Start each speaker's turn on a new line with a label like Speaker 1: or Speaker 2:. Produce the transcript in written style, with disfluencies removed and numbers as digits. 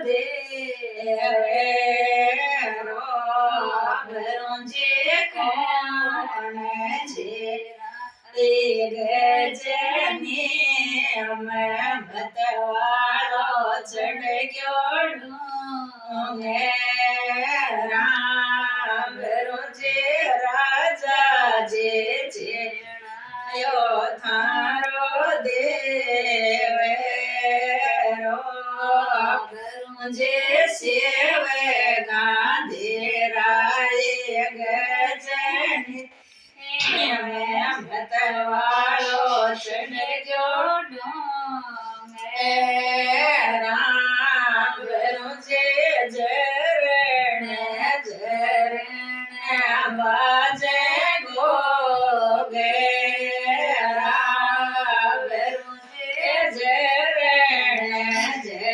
Speaker 1: દેરો ભરોજે કોણ છે ગજની અમે ભતવાળો ચડ ગયો ડુંગે રામ રોજે રાજા જે છે થારો દેવેરો જે સેવે ગાંધીરાય ગજની ભતવાળો ચડ ગયો ડુંગે